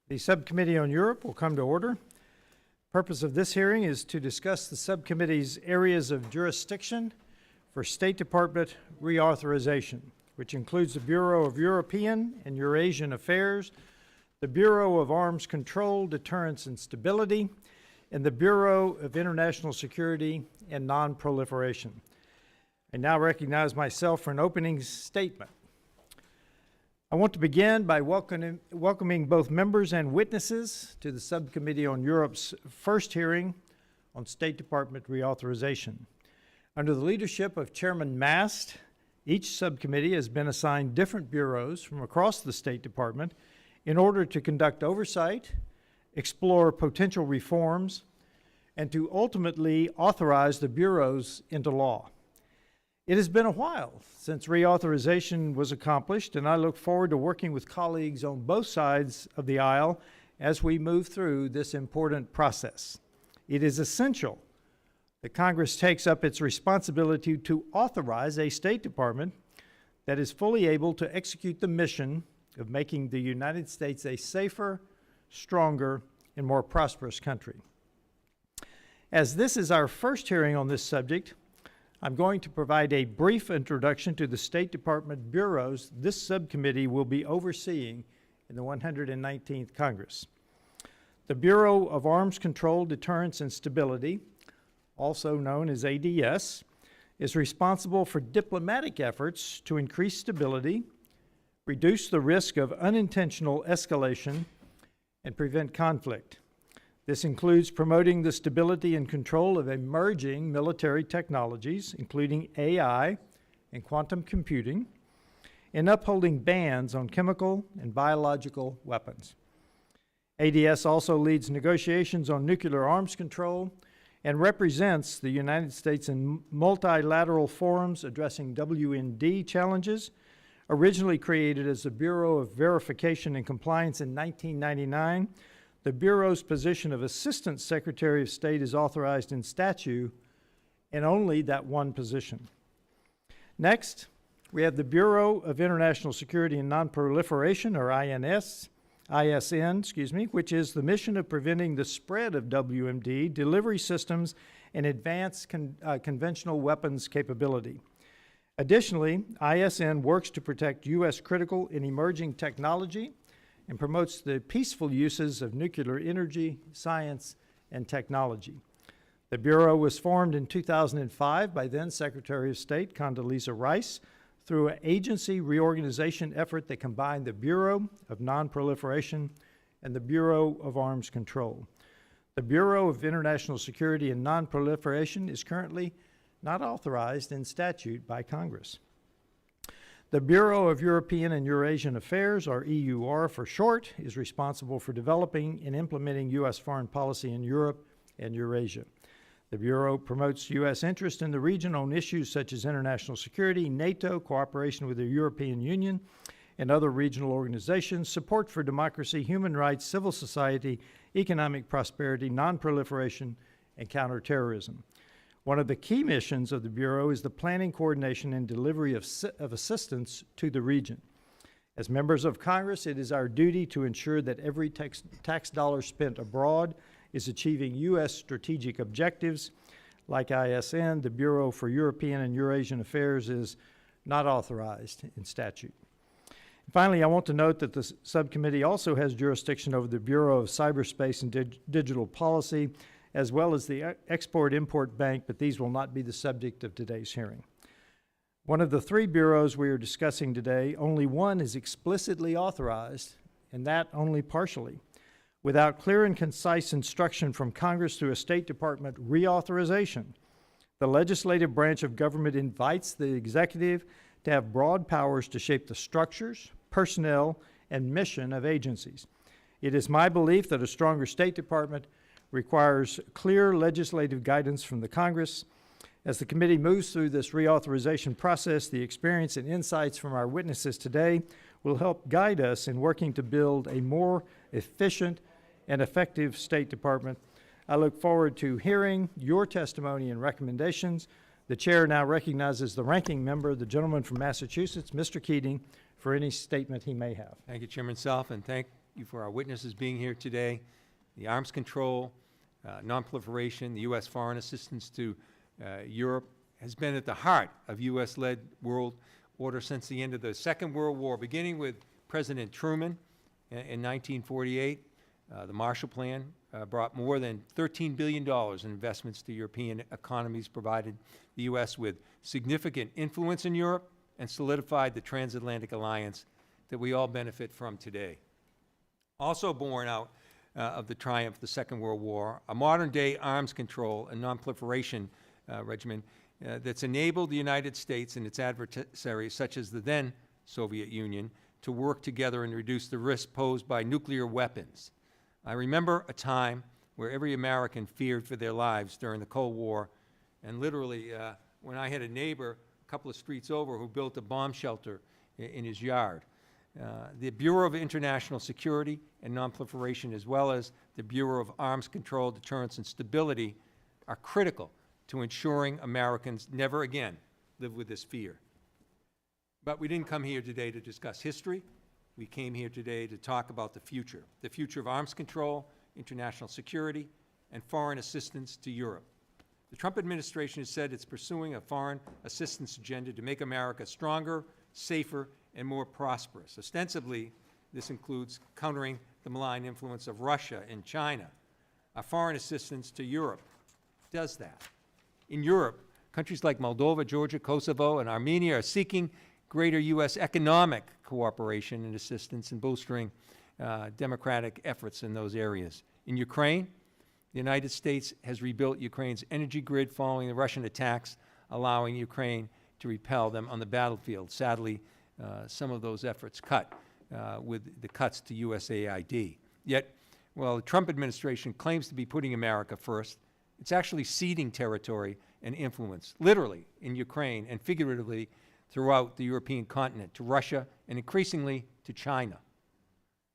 The Subcommittee on Europe will come to order. Purpose of this hearing is to discuss the subcommittee's areas of jurisdiction for State Department reauthorization, which includes the Bureau of European and Eurasian Affairs, the Bureau of Arms Control, Deterrence and Stability, and the Bureau of International Security and Non-Proliferation. I now recognize myself for an opening statement. I want to begin by welcoming both members and witnesses to the Subcommittee on Europe's first hearing on State Department reauthorization. Under the leadership of Chairman Mast, each subcommittee has been assigned different bureaus from across the State Department in order to conduct oversight, explore potential reforms, and to ultimately authorize the bureaus into law. It has been a while since reauthorization was accomplished, and I look forward to working with colleagues on both sides of the aisle as we move through this important process. It is essential that Congress takes up its responsibility to authorize a State Department that is fully able to execute the mission of making the United States a safer, stronger, and more prosperous country. As this is our first hearing on this subject, I'm going to provide a brief introduction to the State Department bureaus this subcommittee will be overseeing in the 119th Congress. The Bureau of Arms Control, Deterrence and Stability, also known as ADS, is responsible for diplomatic efforts to increase stability, reduce the risk of unintentional escalation, and prevent conflict. This includes promoting the stability and control of emerging military technologies, including AI and quantum computing, and upholding bans on chemical and biological weapons. ADS also leads negotiations on nuclear arms control and represents the United States in multilateral forums addressing WMD challenges, originally created as the Bureau of Verification and Compliance in 1999. The Bureau's position of Assistant Secretary of State is authorized in statute, and only that one position. Next, we have the Bureau of International Security and Non-Proliferation, or ISN, which is the mission of preventing the spread of WMD, delivery systems, and advanced conventional weapons capability. Additionally, ISN works to protect U.S. critical and emerging technology and promotes the peaceful uses of nuclear energy, science, and technology. The Bureau was formed in 2005 by then Secretary of State Condoleezza Rice through an agency reorganization effort that combined the Bureau of Non-Proliferation and the Bureau of Arms Control. The Bureau of International Security and Non-Proliferation is currently not authorized in statute by Congress. The Bureau of European and Eurasian Affairs, or EUR for short, is responsible for developing and implementing U.S. foreign policy in Europe and Eurasia. The Bureau promotes U.S. interest in the region on issues such as international security, NATO, cooperation with the European Union and other regional organizations, support for democracy, human rights, civil society, economic prosperity, non-proliferation, and counterterrorism. One of the key missions of the Bureau is the planning, coordination, and delivery of assistance to the region. As members of Congress, it is our duty to ensure that every tax dollar spent abroad is achieving U.S. strategic objectives. Like ISN, the Bureau for European and Eurasian Affairs is not authorized in statute. Finally, I want to note that the subcommittee also has jurisdiction over the Bureau of Cyberspace and Digital Policy, as well as the Export-Import Bank, but these will not be the subject of today's hearing. One of the three bureaus we are discussing today, only one is explicitly authorized, and that only partially. Without clear and concise instruction from Congress through a State Department reauthorization, the legislative branch of government invites the executive to have broad powers to shape the structures, personnel, and mission of agencies. It is my belief that a stronger State Department requires clear legislative guidance from the Congress. As the committee moves through this reauthorization process, the experience and insights from our witnesses today will help guide us in working to build a more efficient and effective State Department. I look forward to hearing your testimony and recommendations. The chair now recognizes the ranking member, the gentleman from Massachusetts, Mr. Keating, for any statement he may have. Thank you, Chairman Self, and thank you for our witnesses being here today. The arms control, nonproliferation, the U.S. foreign assistance to Europe has been at the heart of U.S.-led world order since the end of the Second World War, beginning with President Truman in 1948. The Marshall Plan brought more than $13 billion in investments to European economies, provided the U.S. with significant influence in Europe, and solidified the transatlantic alliance that we all benefit from today. Also born out of the triumph of the Second World War, a modern-day arms control and nonproliferation regimen that's enabled the United States and its adversaries, such as the then Soviet Union, to work together and reduce the risk posed by nuclear weapons. I remember a time where every American feared for their lives during the Cold War, and literally when I had a neighbor a couple of streets over who built a bomb shelter in his yard. The Bureau of International Security and Nonproliferation, as well as the Bureau of Arms Control, Deterrence, and Stability, are critical to ensuring Americans never again live with this fear. But we didn't come here today to discuss history. We came here today to talk about the future of arms control, international security, and foreign assistance to Europe. The Trump administration has said it's pursuing a foreign assistance agenda to make America stronger, safer, and more prosperous. Ostensibly, this includes countering the malign influence of Russia and China. Our foreign assistance to Europe does that. In Europe, countries like Moldova, Georgia, Kosovo, and Armenia are seeking greater U.S. economic cooperation and assistance in bolstering democratic efforts in those areas. In Ukraine, the United States has rebuilt Ukraine's energy grid following the Russian attacks, allowing Ukraine to repel them on the battlefield. Sadly, some of those efforts cut with the cuts to USAID. Yet, while the Trump administration claims to be putting America first, it's actually ceding territory and influence, literally in Ukraine and figuratively throughout the European continent, to Russia and increasingly to China.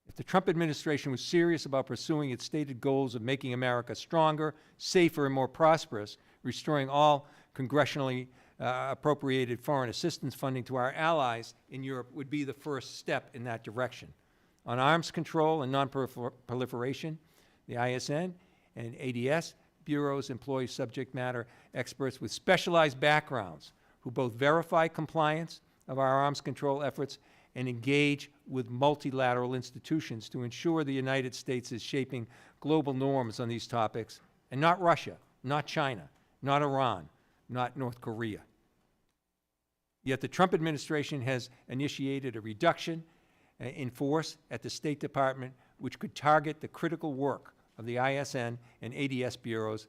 If the Trump administration was serious about pursuing its stated goals of making America stronger, safer, and more prosperous, restoring all congressionally appropriated foreign assistance funding to our allies in Europe would be the first step in that direction. On arms control and nonproliferation, the ISN and ADS bureaus employ subject matter experts with specialized backgrounds who both verify compliance of our arms control efforts and engage with multilateral institutions to ensure the United States is shaping global norms on these topics, and not Russia, not China, not Iran, not North Korea. Yet the Trump administration has initiated a reduction in force at the State Department, which could target the critical work of the ISN and ADS bureaus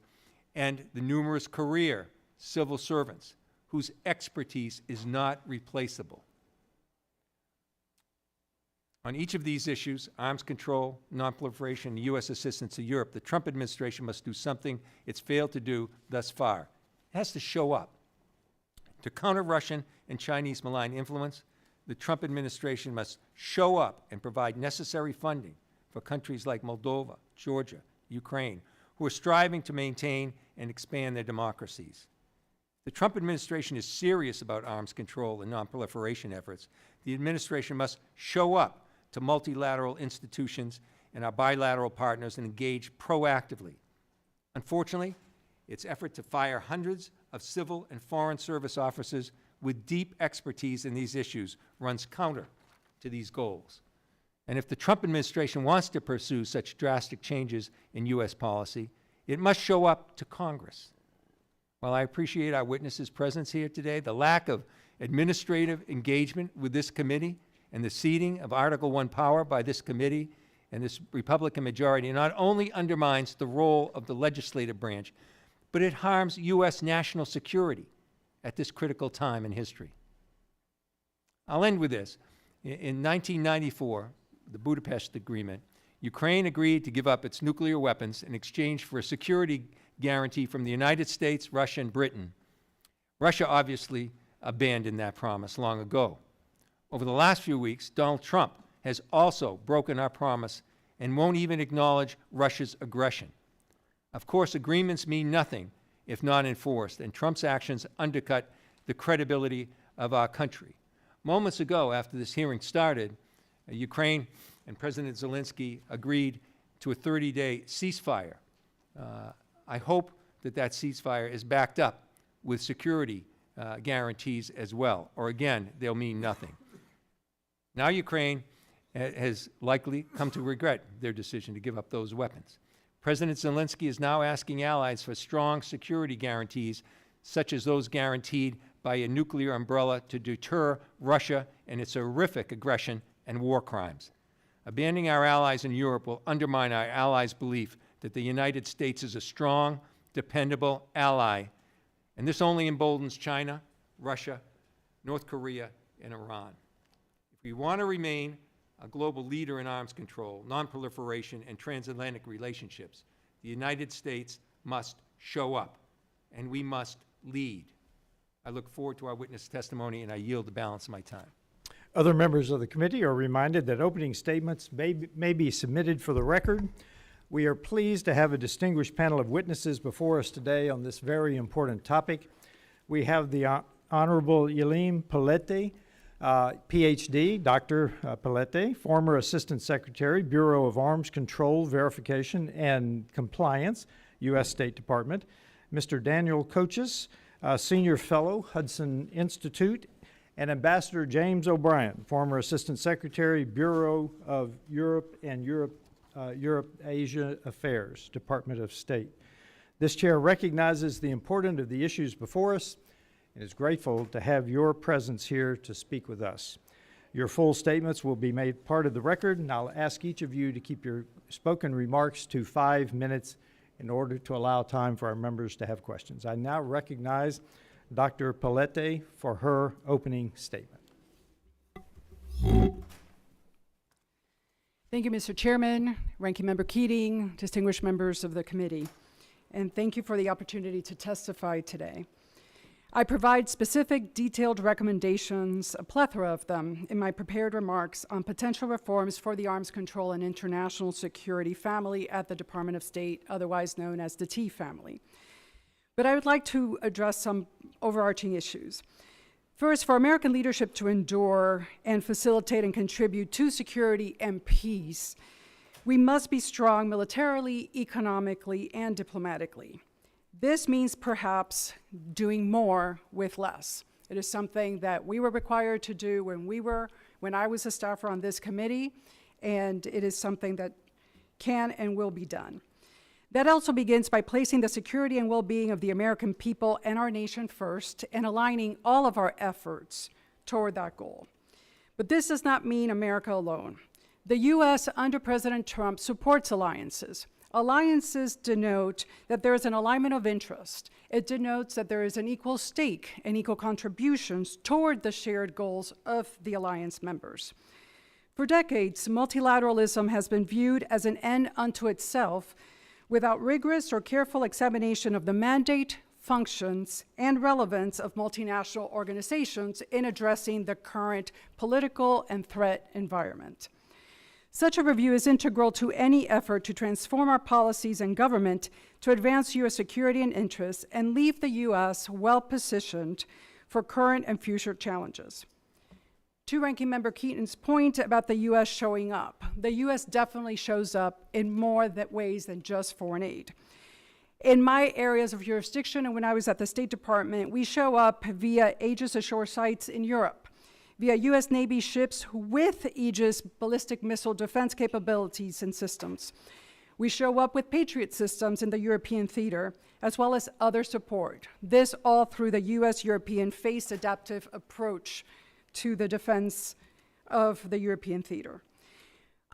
and the numerous career civil servants whose expertise is not replaceable. On each of these issues, arms control, nonproliferation, and U.S. assistance to Europe, the Trump administration must do something it's failed to do thus far. It has to show up. To counter Russian and Chinese malign influence, the Trump administration must show up and provide necessary funding for countries like Moldova, Georgia, Ukraine, who are striving to maintain and expand their democracies. The Trump administration is serious about arms control and nonproliferation efforts. The administration must show up to multilateral institutions and our bilateral partners and engage proactively. Unfortunately, its effort to fire hundreds of civil and foreign service officers with deep expertise in these issues runs counter to these goals. And if the Trump administration wants to pursue such drastic changes in U.S. policy, it must show up to Congress. While I appreciate our witnesses' presence here today, the lack of administrative engagement with this committee and the ceding of Article I power by this committee and this Republican majority not only undermines the role of the legislative branch, but it harms U.S. national security at this critical time in history. I'll end with this. In 1994, the Budapest Agreement, Ukraine agreed to give up its nuclear weapons in exchange for a security guarantee from the United States, Russia, and Britain. Russia obviously abandoned that promise long ago. Over the last few weeks, Donald Trump has also broken our promise and won't even acknowledge Russia's aggression. Of course, agreements mean nothing if not enforced, and Trump's actions undercut the credibility of our country. Moments ago, after this hearing started, Ukraine and President Zelensky agreed to a 30-day ceasefire. I hope that that ceasefire is backed up with security guarantees as well, or again, they'll mean nothing. Now Ukraine has likely come to regret their decision to give up those weapons. President Zelensky is now asking allies for strong security guarantees, such as those guaranteed by a nuclear umbrella to deter Russia and its horrific aggression and war crimes. Abandoning our allies in Europe will undermine our allies' belief that the United States is a strong, dependable ally, and this only emboldens China, Russia, North Korea, and Iran. If we want to remain a global leader in arms control, nonproliferation, and transatlantic relationships, the United States must show up, and we must lead. I look forward to our witness testimony, and I yield the balance of my time. Other members of the committee are reminded that opening statements may be submitted for the record. We are pleased to have a distinguished panel of witnesses before us today on this very important topic. We have the Honorable Yleem Poblete, PhD, Dr. Poblete, former Assistant Secretary, Bureau of Arms Control, Verification, and Compliance, U.S. State Department. Mr. Daniel Coaches, Senior Fellow, Hudson Institute, and Ambassador James O'Brien, former Assistant Secretary, Bureau of Europe and Europe-Asia Affairs, Department of State. This chair recognizes the importance of the issues before us and is grateful to have your presence here to speak with us. Your full statements will be made part of the record, and I'll ask each of you to keep your spoken remarks to 5 minutes in order to allow time for our members to have questions. I now recognize Dr. Poblete for her opening statement. Thank you, Mr. Chairman, Ranking Member Keating, distinguished members of the committee, and thank you for the opportunity to testify today. I provide specific, detailed recommendations, a plethora of them, in my prepared remarks on potential reforms for the arms control and international security family at the Department of State, otherwise known as the T family. But I would like to address some overarching issues. First, for American leadership to endure and facilitate and contribute to security and peace, we must be strong militarily, economically, and diplomatically. This means perhaps doing more with less. It is something that we were required to do when I was a staffer on this committee, and it is something that can and will be done. That also begins by placing the security and well-being of the American people and our nation first and aligning all of our efforts toward that goal. But this does not mean America alone. The U.S. under President Trump supports alliances. Alliances denote that there is an alignment of interest. It denotes that there is an equal stake and equal contributions toward the shared goals of the alliance members. For decades, multilateralism has been viewed as an end unto itself without rigorous or careful examination of the mandate, functions, and relevance of multinational organizations in addressing the current political and threat environment. Such a review is integral to any effort to transform our policies and government to advance U.S. security and interests and leave the U.S. well-positioned for current and future challenges. To Ranking Member Keaton's point about the U.S. showing up, the U.S. definitely shows up in more ways than just foreign aid. In my areas of jurisdiction and when I was at the State Department, we show up via Aegis ashore sites in Europe, via U.S. Navy ships with Aegis ballistic missile defense capabilities and systems. We show up with Patriot systems in the European theater, as well as other support. This all through the U.S.-European phased adaptive approach to the defense of the European theater.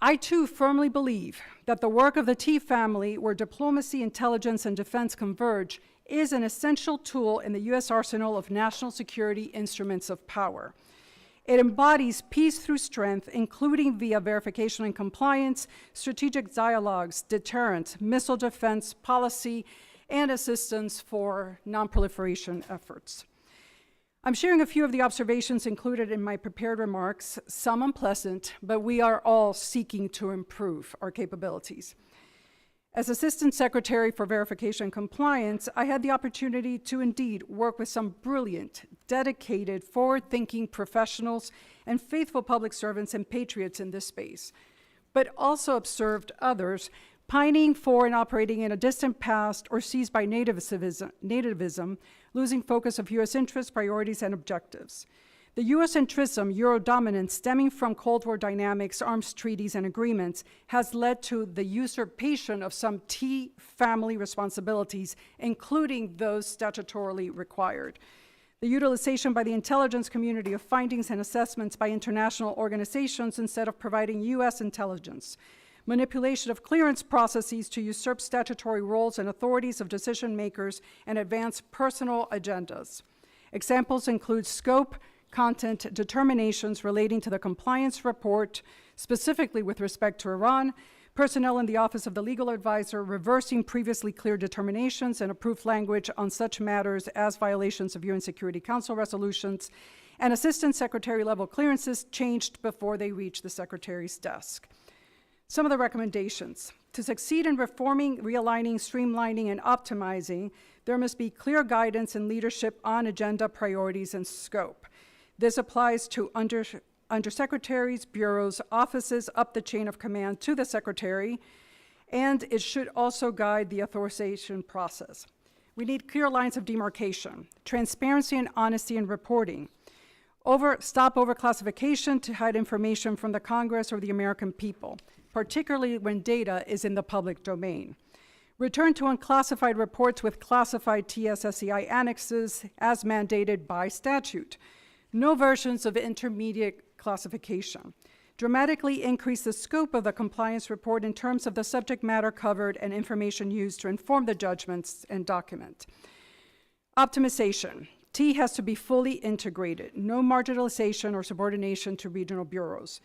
I too firmly believe that the work of the T family, where diplomacy, intelligence, and defense converge, is an essential tool in the U.S. arsenal of national security instruments of power. It embodies peace through strength, including via verification and compliance, strategic dialogues, deterrence, missile defense, policy, and assistance for nonproliferation efforts. I'm sharing a few of the observations included in my prepared remarks, some unpleasant, but we are all seeking to improve our capabilities. As Assistant Secretary for Verification and Compliance, I had the opportunity to indeed work with some brilliant, dedicated, forward-thinking professionals and faithful public servants and patriots in this space. but also observed others pining for and operating in a distant past or seized by nativism, losing focus of U.S. interests, priorities, and objectives. The Eurocentrism, Eurodominance, stemming from Cold War dynamics, arms treaties, and agreements, has led to the usurpation of some T family responsibilities, including those statutorily required. The utilization by the intelligence community of findings and assessments by international organizations instead of providing U.S. intelligence. Manipulation of clearance processes to usurp statutory roles and authorities of decision makers and advance personal agendas. Examples include scope, content determinations relating to the compliance report, specifically with respect to Iran, personnel in the Office of the Legal Advisor reversing previously clear determinations and approved language on such matters as violations of UN Security Council resolutions, and Assistant Secretary level clearances changed before they reached the Secretary's desk. Some of the recommendations. To succeed in reforming, realigning, streamlining, and optimizing, there must be clear guidance and leadership on agenda priorities and scope. This applies to undersecretaries, bureaus, offices, up the chain of command to the Secretary, and it should also guide the authorization process. We need clear lines of demarcation, transparency and honesty in reporting, stop overclassification to hide information from the Congress or the American people, particularly when data is in the public domain. Return to unclassified reports with classified TSSCI annexes as mandated by statute. No versions of intermediate classification. Dramatically increase the scope of the compliance report in terms of the subject matter covered and information used to inform the judgments and document. Optimization. T has to be fully integrated. No marginalization or subordination to regional bureaus.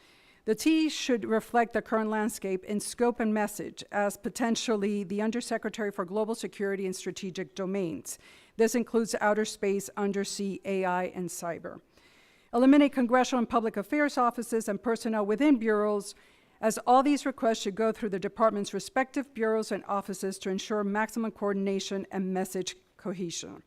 The T should reflect the current landscape in scope and message as potentially the Undersecretary for Global Security and Strategic Domains. This includes outer space, undersea, AI, and cyber. Eliminate congressional and public affairs offices and personnel within bureaus, as all these requests should go through the department's respective bureaus and offices to ensure maximum coordination and message cohesion.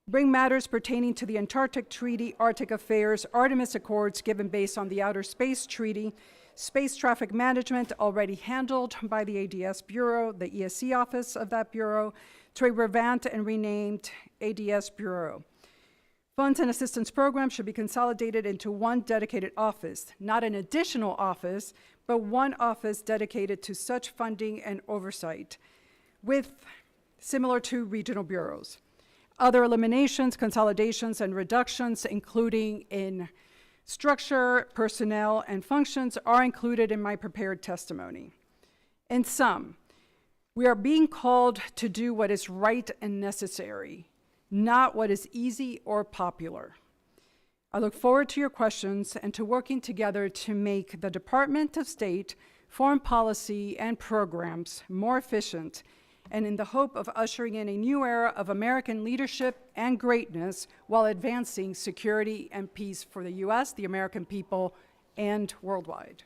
Bring matters pertaining to the Antarctic Treaty, Arctic Affairs, Artemis Accords given based on the Outer Space Treaty, space traffic management already handled by the ADS Bureau, the ESC office of that bureau, to a revamped and renamed ADS Bureau. Funds and assistance programs should be consolidated into one dedicated office, not an additional office, but one office dedicated to such funding and oversight, similar to regional bureaus. Other eliminations, consolidations, and reductions, including in structure, personnel, and functions, are included in my prepared testimony. In sum, we are being called to do what is right and necessary, not what is easy or popular. I look forward to your questions and to working together to make the Department of State, foreign policy, and programs more efficient, and in the hope of ushering in a new era of American leadership and greatness while advancing security and peace for the U.S., the American people, and worldwide.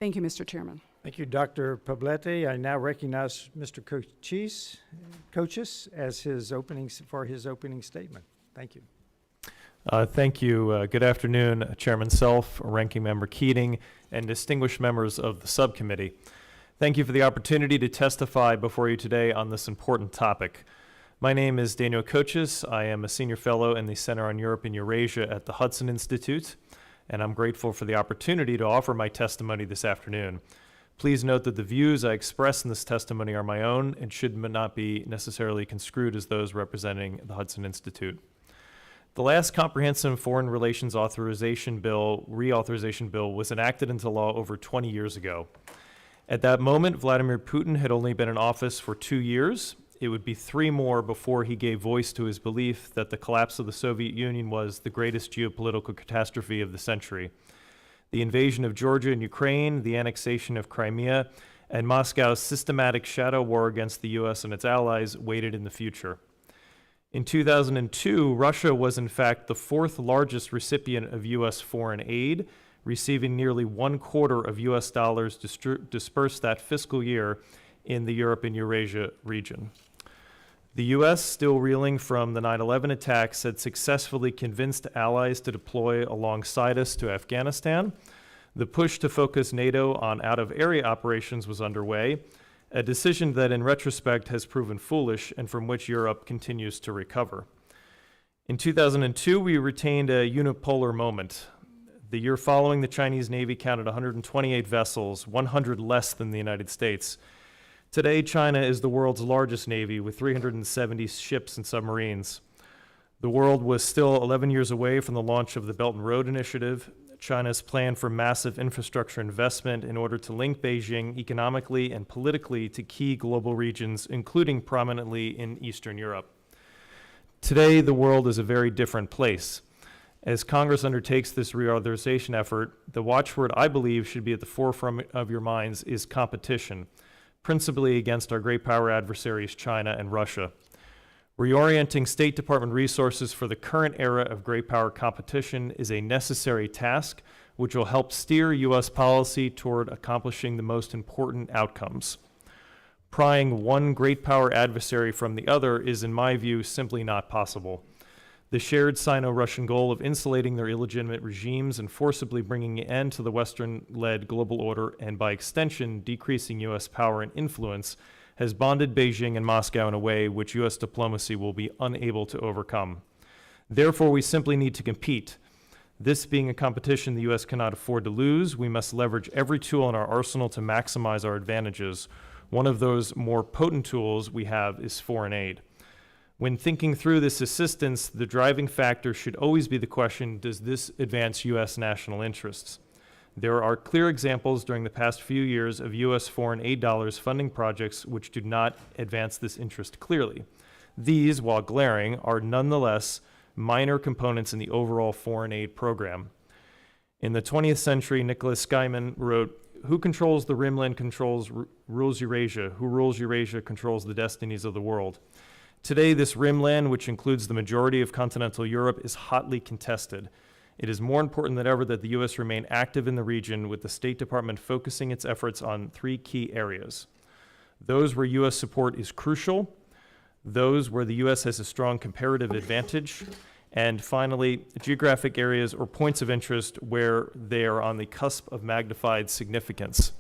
Thank you, Mr. Chairman. Thank you, Dr. Poblete. I now recognize Mr. Cochis as for his opening statement. Thank you. Thank you. Good afternoon, Chairman Self, Ranking Member Keating, and distinguished members of the subcommittee. Thank you for the opportunity to testify before you today on this important topic. My name is Daniel Cochis. I am a senior fellow in the Center on Europe and Eurasia at the Hudson Institute, and I'm grateful for the opportunity to offer my testimony this afternoon. Please note that the views I express in this testimony are my own and should not be necessarily construed as those representing the Hudson Institute. The last comprehensive foreign relations reauthorization bill was enacted into law over 20 years ago. At that moment, Vladimir Putin had only been in office for 2 years. It would be 3 more before he gave voice to his belief that the collapse of the Soviet Union was the greatest geopolitical catastrophe of the century. The invasion of Georgia and Ukraine, the annexation of Crimea, and Moscow's systematic shadow war against the U.S. and its allies waited in the future. In 2002, Russia was in fact the 4th largest recipient of U.S. foreign aid, receiving nearly $1/4 of U.S. dollars dispersed that fiscal year in the Europe and Eurasia region. The U.S., still reeling from the 9/11 attacks, had successfully convinced allies to deploy alongside us to Afghanistan. The push to focus NATO on out-of-area operations was underway, a decision that in retrospect has proven foolish and from which Europe continues to recover. In 2002, we retained a unipolar moment. The year following, the Chinese Navy counted 128 vessels, 100 less than the United States. Today, China is the world's largest navy with 370 ships and submarines. The world was still 11 years away from the launch of the Belt and Road Initiative, China's plan for massive infrastructure investment in order to link Beijing economically and politically to key global regions, including prominently in Eastern Europe. Today, the world is a very different place. As Congress undertakes this reauthorization effort, the watchword I believe should be at the forefront of your minds is competition, principally against our great power adversaries, China and Russia. Reorienting State Department resources for the current era of great power competition is a necessary task which will help steer U.S. policy toward accomplishing the most important outcomes. Prying one great power adversary from the other is, in my view, simply not possible. The shared Sino-Russian goal of insulating their illegitimate regimes and forcibly bringing an end to the Western-led global order and, by extension, decreasing U.S. power and influence has bonded Beijing and Moscow in a way which U.S. diplomacy will be unable to overcome. Therefore, we simply need to compete. This being a competition the U.S. cannot afford to lose, we must leverage every tool in our arsenal to maximize our advantages. One of those more potent tools we have is foreign aid. When thinking through this assistance, the driving factor should always be the question, does this advance U.S. national interests? There are clear examples during the past few years of U.S. foreign aid dollars funding projects which do not advance this interest clearly. These, while glaring, are nonetheless minor components in the overall foreign aid program. In the 20th century, Nicholas Skymon wrote, "Who controls the Rimland rules Eurasia. Who rules Eurasia controls the destinies of the world." Today, this Rimland, which includes the majority of continental Europe, is hotly contested. It is more important than ever that the U.S. remain active in the region, with the State Department focusing its efforts on three key areas. Those where U.S. support is crucial, those where the U.S. has a strong comparative advantage, and finally, geographic areas or points of interest where they are on the cusp of magnified significance.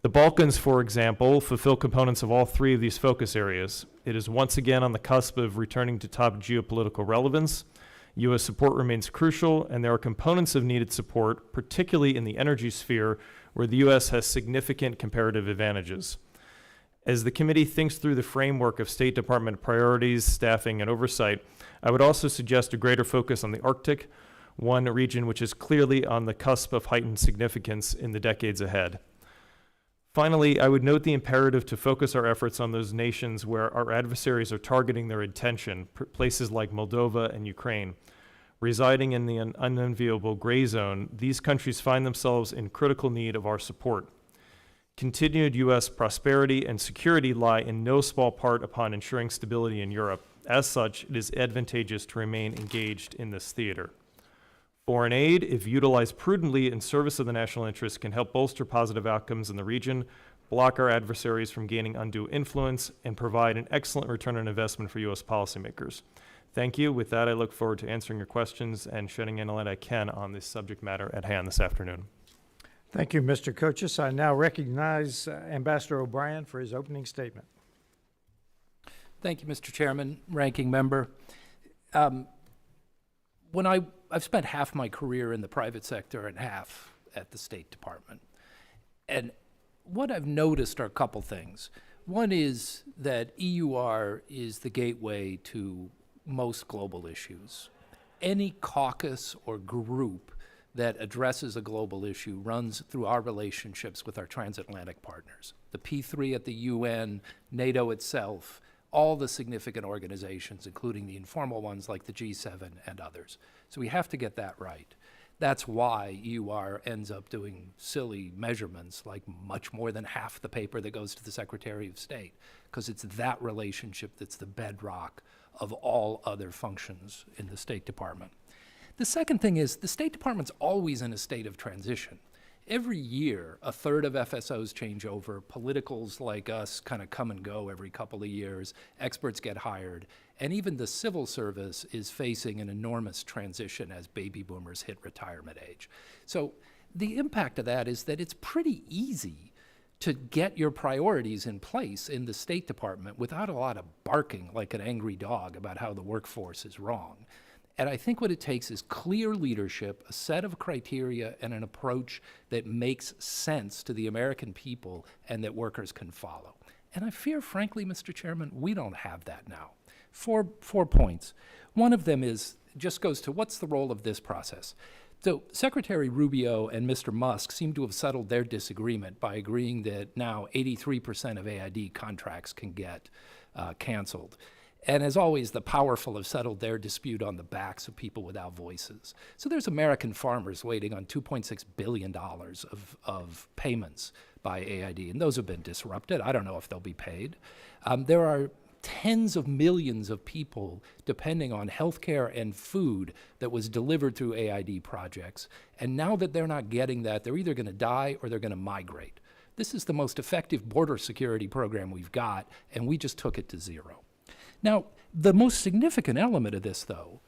The Balkans, for example, fulfill components of all three of these focus areas. It is once again on the cusp of returning to top geopolitical relevance. U.S. support remains crucial, and there are components of needed support, particularly in the energy sphere, where the U.S. has significant comparative advantages. As the committee thinks through the framework of State Department priorities, staffing, and oversight, I would also suggest a greater focus on the Arctic, one region which is clearly on the cusp of heightened significance in the decades ahead. Finally, I would note the imperative to focus our efforts on those nations where our adversaries are targeting their attention, places like Moldova and Ukraine. Residing in the unenviable gray zone, these countries find themselves in critical need of our support. Continued U.S. prosperity and security lie in no small part upon ensuring stability in Europe. As such, it is advantageous to remain engaged in this theater. Foreign aid, if utilized prudently in service of the national interest, can help bolster positive outcomes in the region, block our adversaries from gaining undue influence, and provide an excellent return on investment for U.S. policymakers. Thank you. With that, I look forward to answering your questions and shedding any light I can on this subject matter at hand this afternoon. Thank you, Mr. Kochis. I now recognize Ambassador O'Brien for his opening statement. Thank you, Mr. Chairman, Ranking Member. I've spent half my career in the private sector and half at the State Department. And what I've noticed are a couple things. One is that EUR is the gateway to most global issues. Any caucus or group that addresses a global issue runs through our relationships with our transatlantic partners. The P3 at the UN, NATO itself, all the significant organizations, including the informal ones like the G7 and others. So we have to get that right. That's why EUR ends up doing silly measurements, like much more than half the paper that goes to the Secretary of State, because it's that relationship that's the bedrock of all other functions in the State Department. The second thing is the State Department's always in a state of transition. Every year, a third of FSOs change over. Politicals like us kind of come and go every couple of years. Experts get hired. And even the civil service is facing an enormous transition as baby boomers hit retirement age. So the impact of that is that it's pretty easy to get your priorities in place in the State Department without a lot of barking like an angry dog about how the workforce is wrong. And I think what it takes is clear leadership, a set of criteria, and an approach that makes sense to the American people and that workers can follow. And I fear, frankly, Mr. Chairman, we don't have that now. Four points. One of them just goes to what's the role of this process? So Secretary Rubio and Mr. Musk seem to have settled their disagreement by agreeing that now 83% of AID contracts can get canceled. And as always, the powerful have settled their dispute on the backs of people without voices. So there's American farmers waiting on $2.6 billion of payments by AID, and those have been disrupted. I don't know if they'll be paid. There are tens of millions of people depending on healthcare and food that was delivered through AID projects. And now that they're not getting that, they're either going to die or they're going to migrate. This is the most effective border security program we've got, and we just took it to zero. Now, the most significant element of this, though,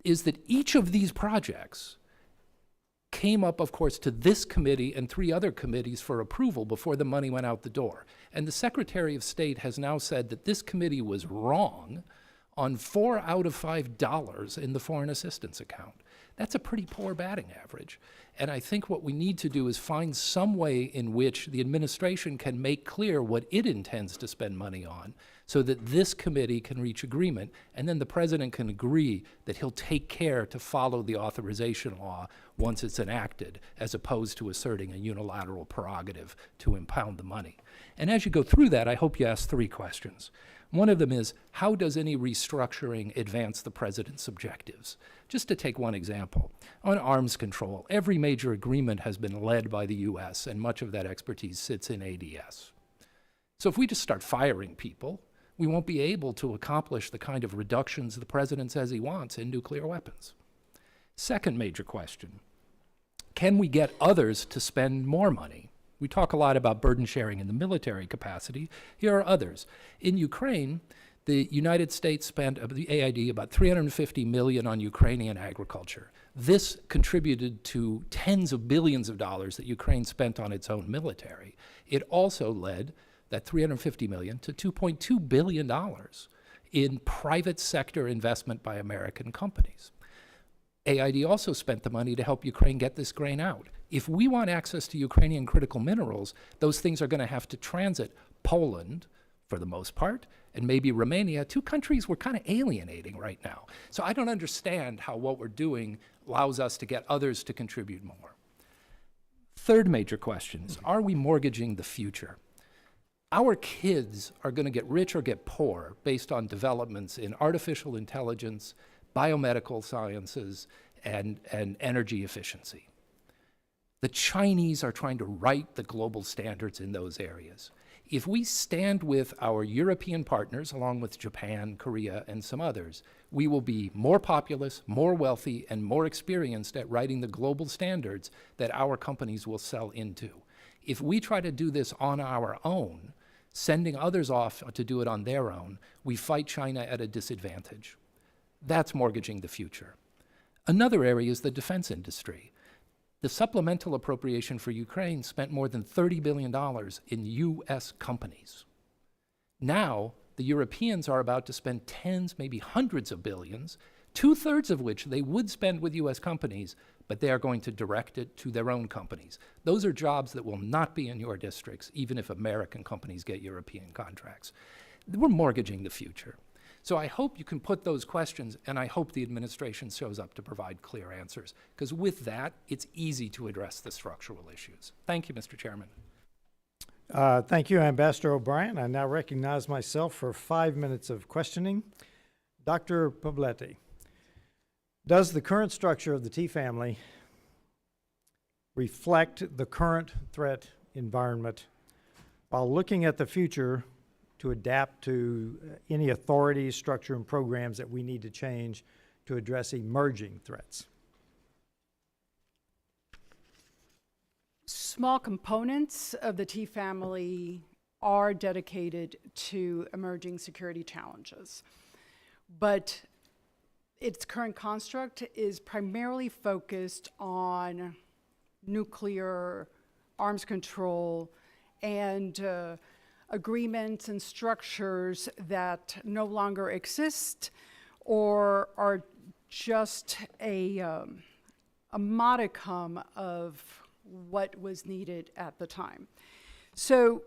is that each of these projects came up, of course, to this committee and 3 other committees for approval before the money went out the door. And the Secretary of State has now said that this committee was wrong on $4 out of $5 in the foreign assistance account. That's a pretty poor batting average. And I think what we need to do is find some way in which the administration can make clear what it intends to spend money on so that this committee can reach agreement, and then the president can agree that he'll take care to follow the authorization law once it's enacted, as opposed to asserting a unilateral prerogative to impound the money. And as you go through that, I hope you ask 3 questions. One of them is, how does any restructuring advance the president's objectives? Just to take one example, on arms control, every major agreement has been led by the US, and much of that expertise sits in ADS. So if we just start firing people, we won't be able to accomplish the kind of reductions the president says he wants in nuclear weapons. Second major question, can we get others to spend more money? We talk a lot about burden sharing in the military capacity. Here are others. In Ukraine, the United States spent, the AID, about $350 million on Ukrainian agriculture. This contributed to tens of billions of dollars that Ukraine spent on its own military. It also led that $350 million to $2.2 billion in private sector investment by American companies. AID also spent the money to help Ukraine get this grain out. If we want access to Ukrainian critical minerals, those things are going to have to transit Poland, for the most part, and maybe Romania, 2 countries we're kind of alienating right now. So I don't understand how what we're doing allows us to get others to contribute more. Third major question is, are we mortgaging the future? Our kids are going to get rich or get poor based on developments in artificial intelligence, biomedical sciences, and energy efficiency. The Chinese are trying to write the global standards in those areas. If we stand with our European partners, along with Japan, Korea, and some others, we will be more populous, more wealthy, and more experienced at writing the global standards that our companies will sell into. If we try to do this on our own, sending others off to do it on their own, we fight China at a disadvantage. That's mortgaging the future. Another area is the defense industry. The supplemental appropriation for Ukraine spent more than $30 billion in US companies. Now, the Europeans are about to spend tens, maybe hundreds of billions, 2/3 of which they would spend with US companies, but they are going to direct it to their own companies. Those are jobs that will not be in your districts, even if American companies get European contracts. We're mortgaging the future. So I hope you can put those questions, and I hope the administration shows up to provide clear answers, because with that, it's easy to address the structural issues. Thank you, Mr. Chairman. Thank you, Ambassador O'Brien. I now recognize myself for 5 minutes of questioning. Dr. Poblete, does the current structure of the T family reflect the current threat environment while looking at the future to adapt to any authority, structure, and programs that we need to change to address emerging threats? Small components of the T family are dedicated to emerging security challenges, but its current construct is primarily focused on nuclear arms control and agreements and structures that no longer exist or are just a modicum of what was needed at the time. So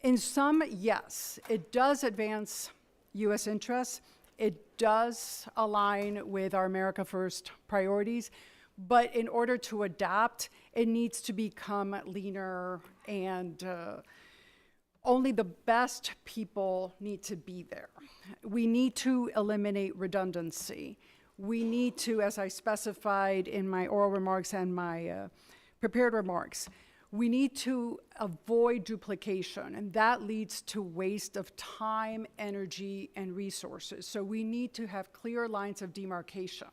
in sum, yes, it does advance U.S. interests. It does align with our America First priorities. But in order to adapt, it needs to become leaner, and only the best people need to be there. We need to eliminate redundancy. We need to, as I specified in my oral remarks and my prepared remarks, we need to avoid duplication, and that leads to waste of time, energy, and resources. So we need to have clear lines of demarcation.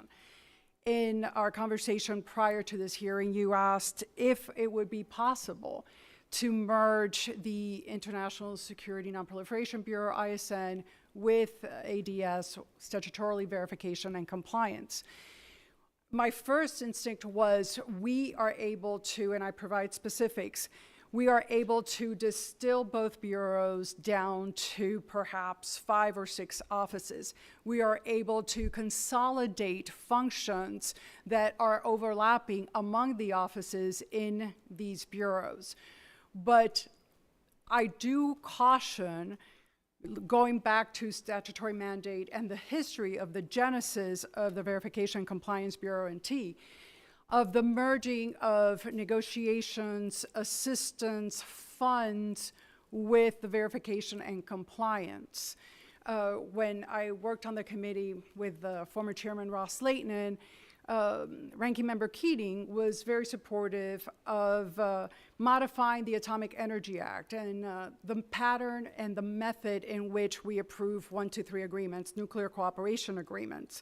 In our conversation prior to this hearing, you asked if it would be possible to merge the International Security Non-Proliferation Bureau, ISN, with ADS, statutorily verification and compliance. My first instinct was we are able to, and I provide specifics, we are able to distill both bureaus down to perhaps 5 or 6 offices. We are able to consolidate functions that are overlapping among the offices in these bureaus. But I do caution, going back to statutory mandate and the history of the genesis of the Verification and Compliance Bureau and T, of the merging of negotiations, assistance, funds with the verification and compliance. When I worked on the committee with the former chairman Ross Leighton, Ranking Member Keating was very supportive of modifying the Atomic Energy Act and the pattern and the method in which we approve 1, 2, 3 agreements, nuclear cooperation agreements.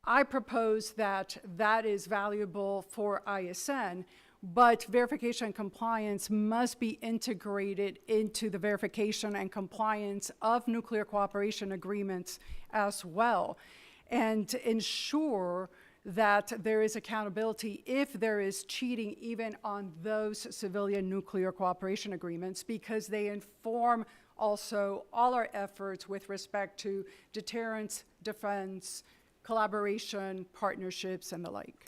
I propose that that is valuable for ISN, but verification and compliance must be integrated into the verification and compliance of nuclear cooperation agreements as well, and ensure that there is accountability if there is cheating even on those civilian nuclear cooperation agreements, because they inform also all our efforts with respect to deterrence, defense, collaboration, partnerships, and the like.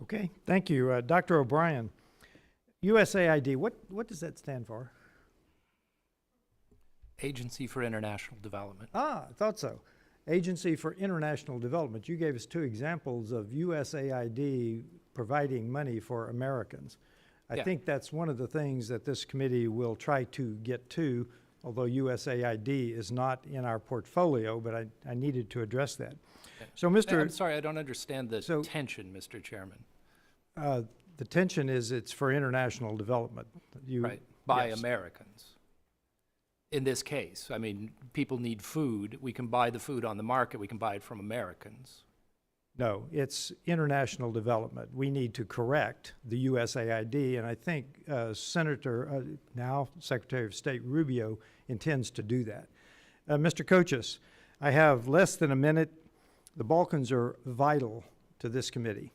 Okay, thank you. Dr. O'Brien, USAID, what does that stand for? Agency for International Development. Ah, I thought so. Agency for International Development. You gave us 2 examples of USAID providing money for Americans. I think that's one of the things that this committee will try to get to, although USAID is not in our portfolio, but I needed to address that. So, I'm sorry, I don't understand the tension, Mr. Chairman. The tension is it's for international development. Right, by Americans. In this case, I mean, people need food. We can buy the food on the market. We can buy it from Americans. No, it's international development. We need to correct the USAID, and I think now Secretary of State Rubio intends to do that. Mr. Kochis, I have less than a minute. The Balkans are vital to this committee.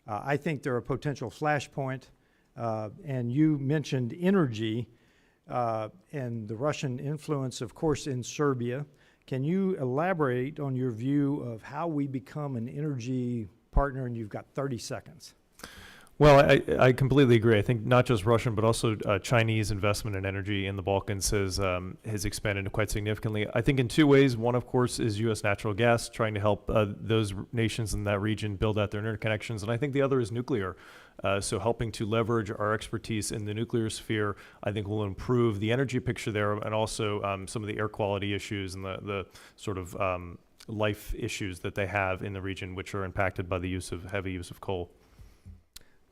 I think they're a potential flashpoint, and you mentioned energy and the Russian influence, of course, in Serbia. Can you elaborate on your view of how we become an energy partner? And you've got 30 seconds. Well, I completely agree. I think not just Russian, but also Chinese investment in energy in the Balkans has expanded quite significantly. I think in 2 ways. One, of course, is U.S. natural gas, trying to help those nations in that region build out their interconnections. And I think the other is nuclear. So helping to leverage our expertise in the nuclear sphere, I think will improve the energy picture there, and also some of the air quality issues and the sort of life issues that they have in the region, which are impacted by the heavy use of coal.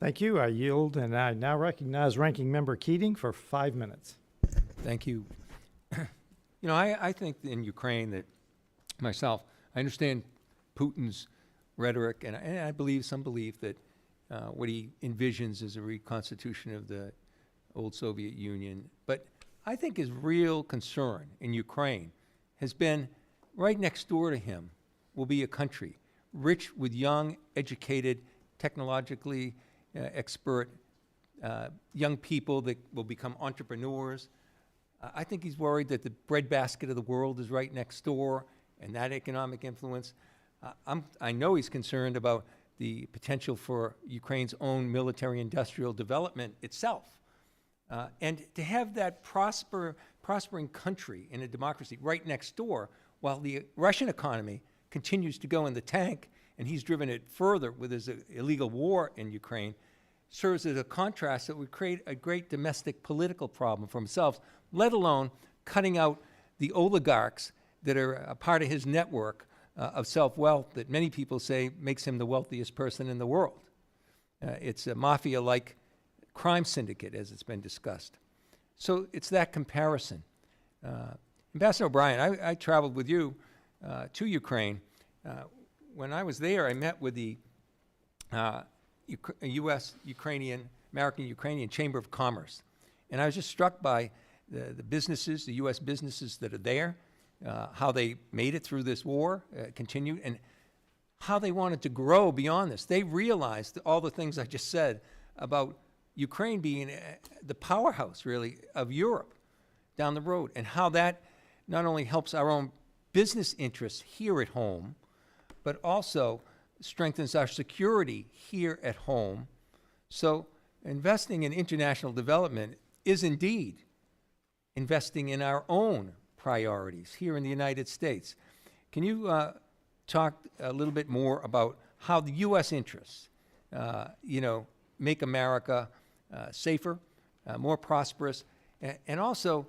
Thank you. I yield, and I now recognize Ranking Member Keating for 5 minutes. Thank you. I think in Ukraine that myself, I understand Putin's rhetoric, and I believe some belief that what he envisions is a reconstitution of the old Soviet Union. But I think his real concern in Ukraine has been right next door to him will be a country rich with young, educated, technologically expert young people that will become entrepreneurs. I think he's worried that the breadbasket of the world is right next door, and that economic influence. I know he's concerned about the potential for Ukraine's own military-industrial development itself. And to have that prospering country in a democracy right next door, while the Russian economy continues to go in the tank, and he's driven it further with his illegal war in Ukraine, serves as a contrast that would create a great domestic political problem for himself, let alone cutting out the oligarchs that are a part of his network of self-wealth that many people say makes him the wealthiest person in the world. It's a mafia-like crime syndicate, as it's been discussed. So it's that comparison. Ambassador O'Brien, I traveled with you to Ukraine. When I was there, I met with the U.S.-Ukrainian, American-Ukrainian Chamber of Commerce. And I was just struck by the businesses, the U.S. businesses that are there, how they made it through this war, continued, and how they wanted to grow beyond this. They realized all the things I just said about Ukraine being the powerhouse, really, of Europe down the road, and how that not only helps our own business interests here at home, but also strengthens our security here at home. So investing in international development is indeed investing in our own priorities here in the United States. Can you talk a little bit more about how the U.S. interests, make America safer, more prosperous, and also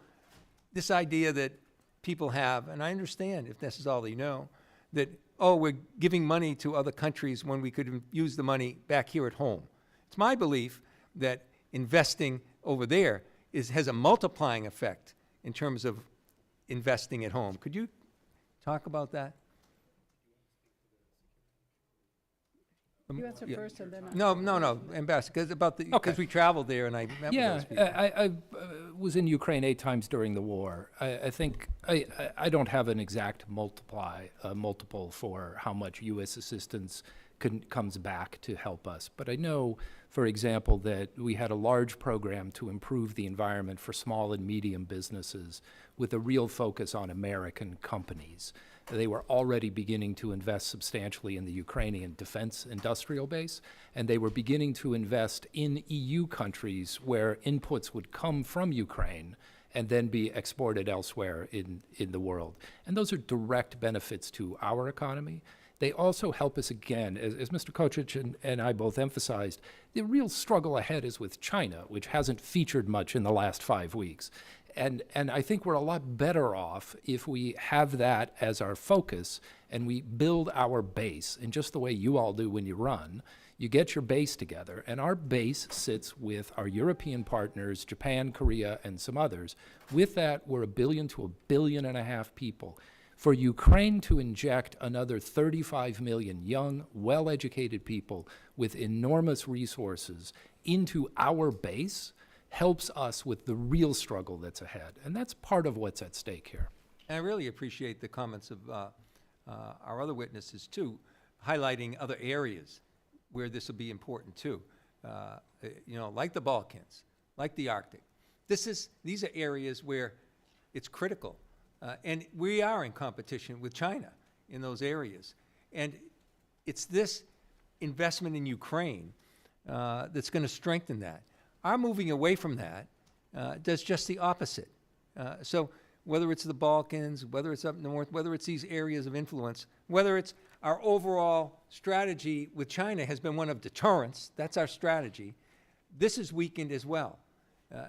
this idea that people have, and I understand if this is all they know, that, oh, we're giving money to other countries when we could use the money back here at home. It's my belief that investing over there has a multiplying effect in terms of investing at home. Could you talk about that? You answer first and then No, Ambassador, because we traveled there and I met with those people. I was in Ukraine 8 times during the war. I think I don't have an exact multiple for how much U.S. assistance comes back to help us. But I know, for example, that we had a large program to improve the environment for small and medium businesses with a real focus on American companies. They were already beginning to invest substantially in the Ukrainian defense industrial base, and they were beginning to invest in EU countries where inputs would come from Ukraine and then be exported elsewhere in the world. And those are direct benefits to our economy. They also help us, again, as Mr. Kochich and I both emphasized, the real struggle ahead is with China, which hasn't featured much in the last 5 weeks. And I think we're a lot better off if we have that as our focus and we build our base in just the way you all do when you run. You get your base together, and our base sits with our European partners, Japan, Korea, and some others. With that, we're 1 billion to 1.5 billion people. For Ukraine to inject another 35 million young, well-educated people with enormous resources into our base helps us with the real struggle that's ahead. And that's part of what's at stake here. And I really appreciate the comments of our other witnesses, too, highlighting other areas where this will be important, too. Like the Balkans, like the Arctic. These are areas where it's critical. And we are in competition with China in those areas. And it's this investment in Ukraine that's going to strengthen that. Our moving away from that does just the opposite. So whether it's the Balkans, whether it's up north, whether it's these areas of influence, whether it's our overall strategy with China has been one of deterrence, that's our strategy, this is weakened as well.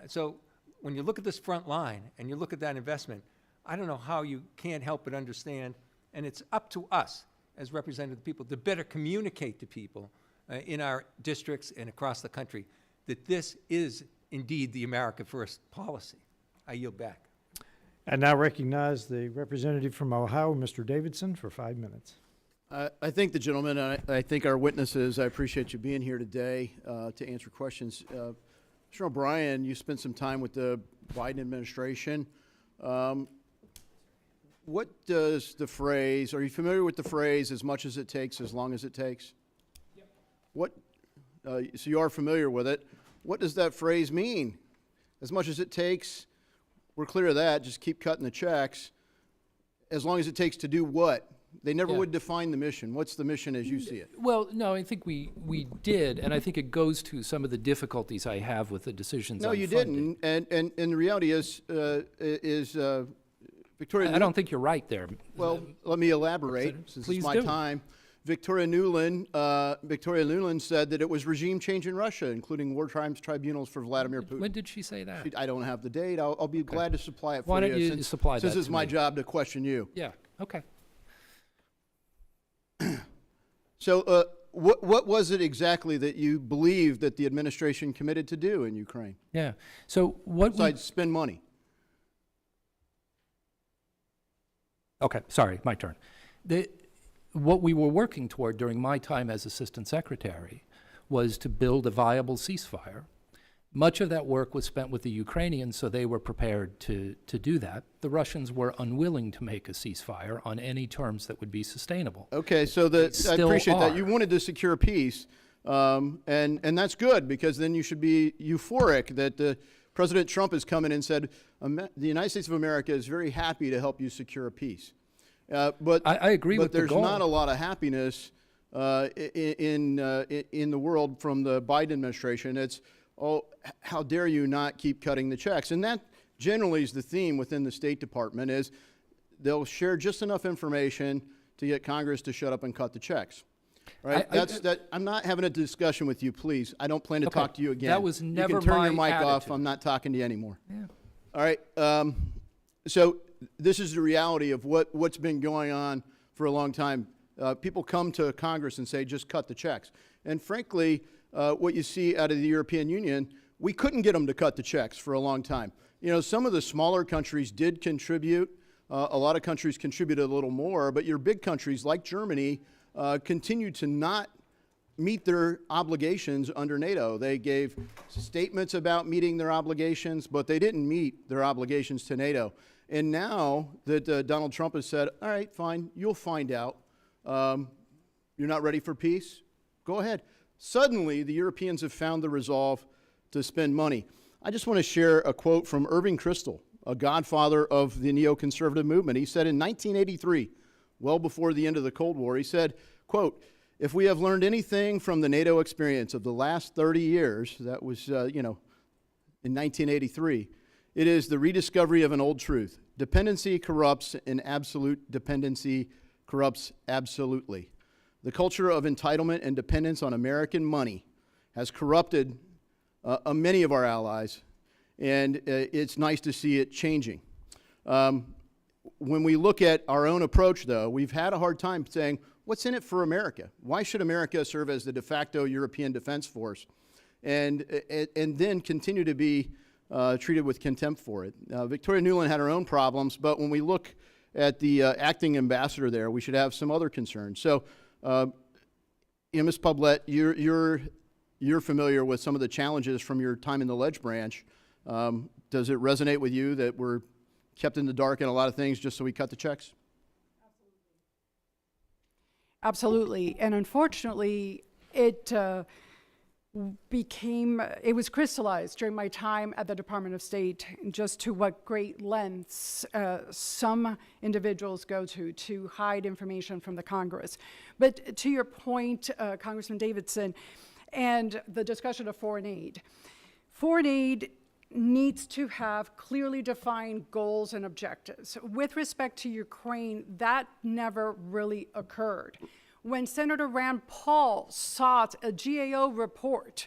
So when you look at this front line and you look at that investment, I don't know how you can't help but understand, and it's up to us as representative people to better communicate to people in our districts and across the country that this is indeed the America First policy. I yield back. And now recognize the representative from Ohio, Mr. Davidson, for 5 minutes. I thank the gentleman, and I thank our witnesses. I appreciate you being here today to answer questions. Mr. O'Brien, you spent some time with the Biden administration. What does the phrase, are you familiar with the phrase, as much as it takes, as long as it takes? Yep. so you are familiar with it. What does that phrase mean? As much as it takes, we're clear of that, just keep cutting the checks. As long as it takes to do what? They never Yeah. would define the mission. What's the mission as you see it? Well, no, I think we did, and I think it goes to some of the difficulties I have with the decisions No, on you funding. didn't. And the reality is Victoria. I don't think you're right there. Well, let me elaborate, since Please it's my do. time. Victoria Nuland said that it was regime change in Russia, including war crimes tribunals for Vladimir Putin. When did she say that? I don't have the date. I'll be glad to supply it for Why don't you since, supply since that it's to my me? job to question you. Yeah, okay. So what was it exactly that you believe that the administration committed to do in Ukraine, Yeah, so what we, besides spend money? okay, sorry, my turn. What we were working toward during my time as Assistant Secretary was to build a viable ceasefire. Much of that work was spent with the Ukrainians, so they were prepared to do that. The Russians were unwilling to make a ceasefire on any terms that would be sustainable. Okay, so I still appreciate that. are. You wanted to secure peace, and that's good, because then you should be euphoric that President Trump has come in and said, the United States of America is very happy to help you secure peace. But I agree with the there's goal. not a lot of happiness in the world from the Biden administration. It's, oh, how dare you not keep cutting the checks? And that generally is the theme within the State Department, is they'll share just enough information to get Congress to shut up and cut the checks. Right? I'm not having a discussion with you, please. I don't plan to Okay, talk to you again. that was never You can turn my your mic off. attitude. I'm not talking to you anymore. Yeah. All right. So this is the reality of what's been going on for a long time. People come to Congress and say, just cut the checks. And frankly, what you see out of the European Union, we couldn't get them to cut the checks for a long time. You know, some of the smaller countries did contribute. A lot of countries contributed a little more, but your big countries like Germany continue to not meet their obligations under NATO. They gave statements about meeting their obligations, but they didn't meet their obligations to NATO. And now that Donald Trump has said, all right, fine, you'll find out. You're not ready for peace? Go ahead. Suddenly, the Europeans have found the resolve to spend money. I just want to share a quote from Irving Kristol, a godfather of the neoconservative movement. He said in 1983, well before the end of the Cold War, he said, quote, if we have learned anything from the NATO experience of the last 30 years, that was, in 1983, it is the rediscovery of an old truth. Dependency corrupts, and absolute dependency corrupts absolutely. The culture of entitlement and dependence on American money has corrupted many of our allies, and it's nice to see it changing. When we look at our own approach, though, we've had a hard time saying, what's in it for America? Why should America serve as the de facto European defense force and then continue to be treated with contempt for it? Victoria Nuland had her own problems, but when we look at the acting ambassador there, we should have some other concerns. So, Ms. Poblete, you're familiar with some of the challenges from your time in the Ledge branch. Does it resonate with you that we're kept in the dark in a lot of things just so we cut the checks? Absolutely. And unfortunately, it was crystallized during my time at the Department of State just to what great lengths some individuals go to hide information from the Congress. But to your point, Congressman Davidson, and the discussion of foreign aid needs to have clearly defined goals and objectives. With respect to Ukraine, that never really occurred. When Senator Rand Paul sought a GAO report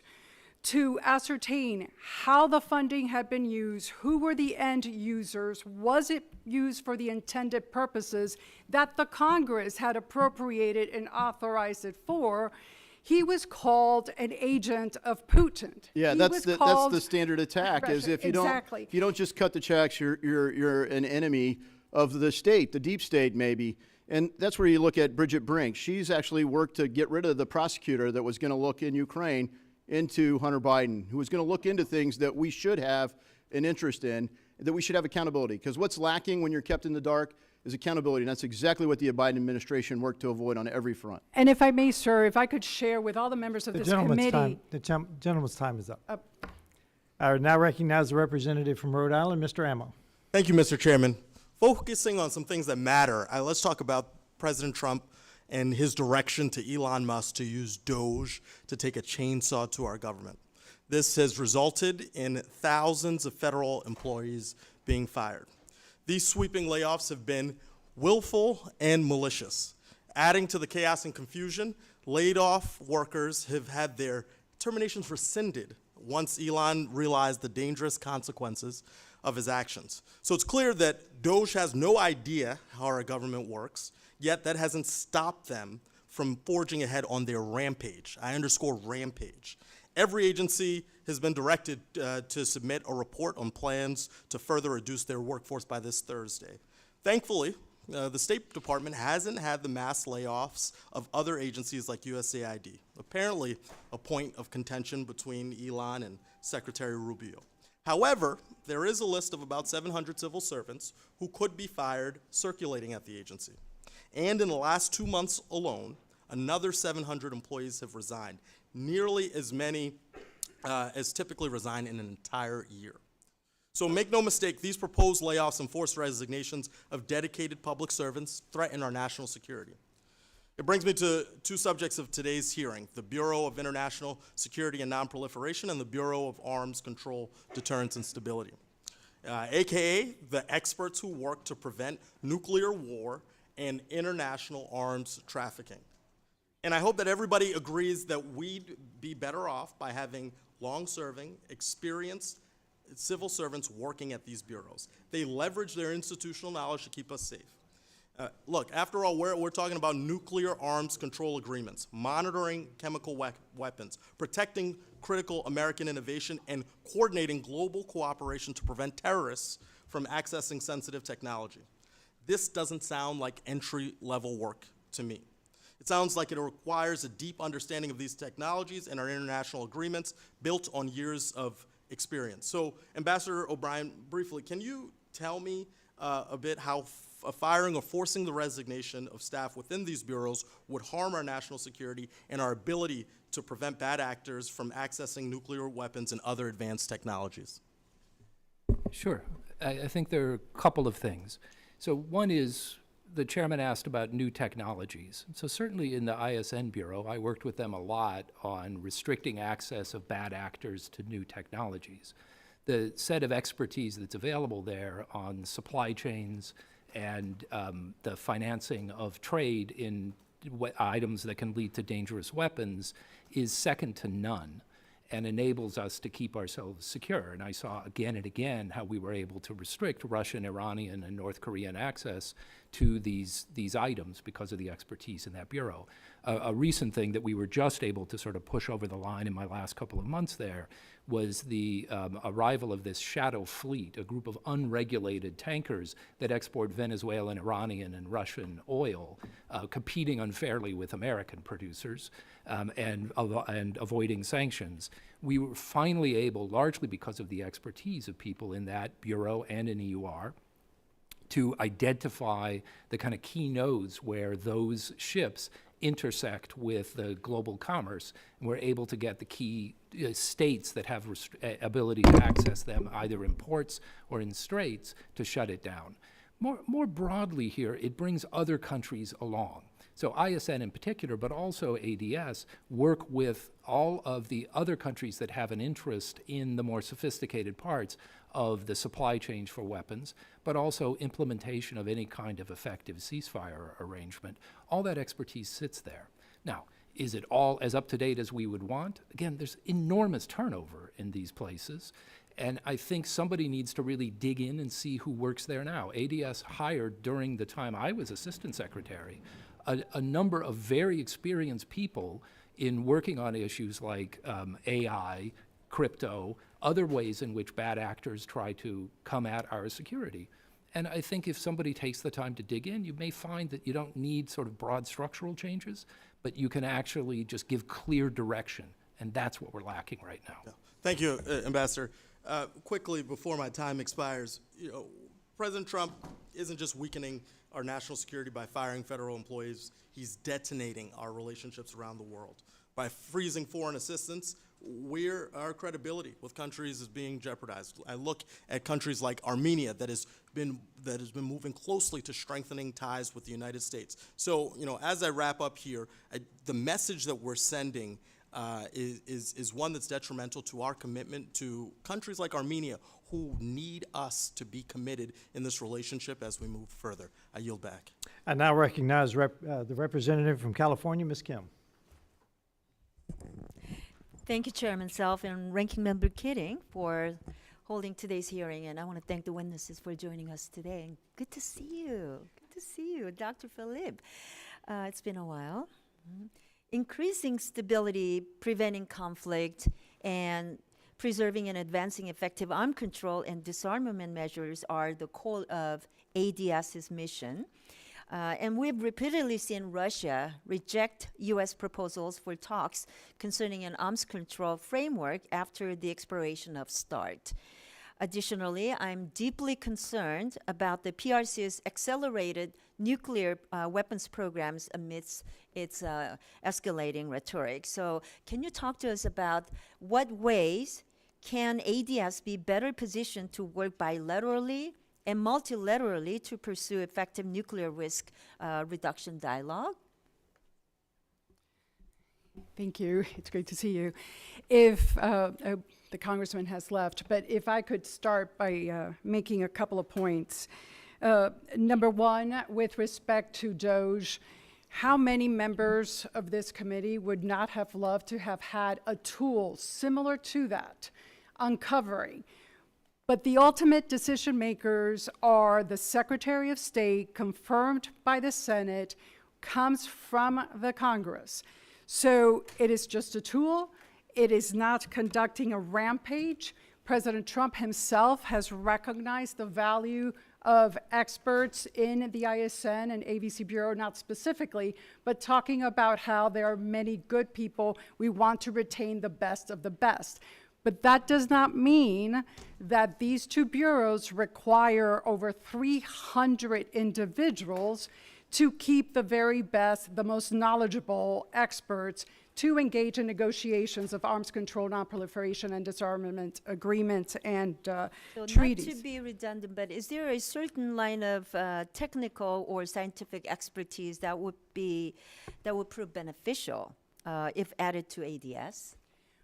to ascertain how the funding had been used, who were the end users, was it used for the intended purposes that the Congress had appropriated and authorized it for, he was called an agent of Putin. Yeah, that's the standard attack. Is if you don't just cut the checks, you're an enemy of the state, the deep state maybe. And that's where you look at Bridget Brink. She's actually worked to get rid of the prosecutor that was going to look in Ukraine into Hunter Biden, who was going to look into things that we should have an interest in, that we should have accountability. Because what's lacking when you're kept in the dark is accountability, and that's exactly what the Biden administration worked to avoid on every front. And if I may, sir, if I could share with all the members of this committee. The gentleman's time is up. I now recognize the representative from Rhode Island, Mr. Ammo. Thank you, Mr. Chairman. Focusing on some things that matter, let's talk about President Trump and his direction to Elon Musk to use Doge to take a chainsaw to our government. This has resulted in thousands of federal employees being fired. These sweeping layoffs have been willful and malicious. Adding to the chaos and confusion, laid off workers have had their terminations rescinded once Elon realized the dangerous consequences of his actions. So it's clear that Doge has no idea how our government works, yet that hasn't stopped them from forging ahead on their rampage. I underscore rampage. Every agency has been directed to submit a report on plans to further reduce their workforce by this Thursday. Thankfully, the State Department hasn't had the mass layoffs of other agencies like USAID, apparently a point of contention between Elon and Secretary Rubio. However, there is a list of about 700 civil servants who could be fired circulating at the agency. And in the last 2 months alone, another 700 employees have resigned, nearly as many as typically resign in an entire year. So make no mistake, these proposed layoffs and forced resignations of dedicated public servants threaten our national security. It brings me to two subjects of today's hearing: the Bureau of International Security and Nonproliferation and the Bureau of Arms Control, Deterrence, and Stability, AKA the experts who work to prevent nuclear war and international arms trafficking. And I hope that everybody agrees that we'd be better off by having long-serving, experienced civil servants working at these bureaus. They leverage their institutional knowledge to keep us safe. Look, after all, we're talking about nuclear arms control agreements, monitoring chemical weapons, protecting critical American innovation, and coordinating global cooperation to prevent terrorists from accessing sensitive technology. This doesn't sound like entry-level work to me. It sounds like it requires a deep understanding of these technologies and our international agreements built on years of experience. So, Ambassador O'Brien, briefly, can you tell me a bit how firing or forcing the resignation of staff within these bureaus would harm our national security and our ability to prevent bad actors from accessing nuclear weapons and other advanced technologies? Sure. I think there are a couple of things. So one is, the chairman asked about new technologies. So certainly in the ISN Bureau, I worked with them a lot on restricting access of bad actors to new technologies. The set of expertise that's available there on supply chains and the financing of trade in items that can lead to dangerous weapons is second to none and enables us to keep ourselves secure. And I saw again and again how we were able to restrict Russian, Iranian, and North Korean access to these items because of the expertise in that bureau. A recent thing that we were just able to sort of push over the line in my last couple of months there was the arrival of this shadow fleet, a group of unregulated tankers that export Venezuelan, Iranian, and Russian oil, competing unfairly with American producers and avoiding sanctions. We were finally able, largely because of the expertise of people in that bureau and in EUR, to identify the kind of key nodes where those ships intersect with the global commerce, and we're able to get the key states that have ability to access them, either in ports or in straits, to shut it down. More broadly here, it brings other countries along. So ISN in particular, but also ADS, work with all of the other countries that have an interest in the more sophisticated parts of the supply chains for weapons, but also implementation of any kind of effective ceasefire arrangement. All that expertise sits there. Now, is it all as up to date as we would want? Again, there's enormous turnover in these places, and I think somebody needs to really dig in and see who works there now. ADS hired, during the time I was assistant secretary, a number of very experienced people in working on issues like AI, crypto, other ways in which bad actors try to come at our security. And I think if somebody takes the time to dig in, you may find that you don't need sort of broad structural changes, but you can actually just give clear direction. And that's what we're lacking right now. Yeah. Thank you, Ambassador. Quickly, before my time expires, President Trump isn't just weakening our national security by firing federal employees. He's detonating our relationships around the world. By freezing foreign assistance, our credibility with countries is being jeopardized. I look at countries like Armenia that has been moving closely to strengthening ties with the United States. So, as I wrap up here, the message that we're sending is one that's detrimental to our commitment to countries like Armenia who need us to be committed in this relationship as we move further. I yield back. I now recognize the representative from California, Ms. Kim. Thank you, Chairman Self and Ranking Member Keating, for holding today's hearing. And I want to thank the witnesses for joining us today. And good to see you. Good to see you, Dr. Philippe. It's been a while. Increasing stability, preventing conflict, and preserving and advancing effective arms control and disarmament measures are the core of ADS's mission. And we've repeatedly seen Russia reject U.S. proposals for talks concerning an arms control framework after the expiration of START. Additionally, I'm deeply concerned about the PRC's accelerated nuclear weapons programs amidst its escalating rhetoric. So can you talk to us about what ways can ADS be better positioned to work bilaterally and multilaterally to pursue effective nuclear risk reduction dialogue? Thank you. It's great to see you. If the congressman has left, but if I could start by making a couple of points. Number one, with respect to DOGE, how many members of this committee would not have loved to have had a tool similar to that, uncovering? But the ultimate decision makers are the Secretary of State, confirmed by the Senate, comes from the Congress. So it is just a tool. It is not conducting a rampage. President Trump himself has recognized the value of experts in the ISN and AVC Bureau, not specifically, but talking about how there are many good people. We want to retain the best of the best. But that does not mean that these two bureaus require over 300 individuals to keep the very best, the most knowledgeable experts to engage in negotiations of arms control, nonproliferation, and disarmament agreements and treaties. Not to be redundant, but is there a certain line of technical or scientific expertise that would prove beneficial if added to ADS?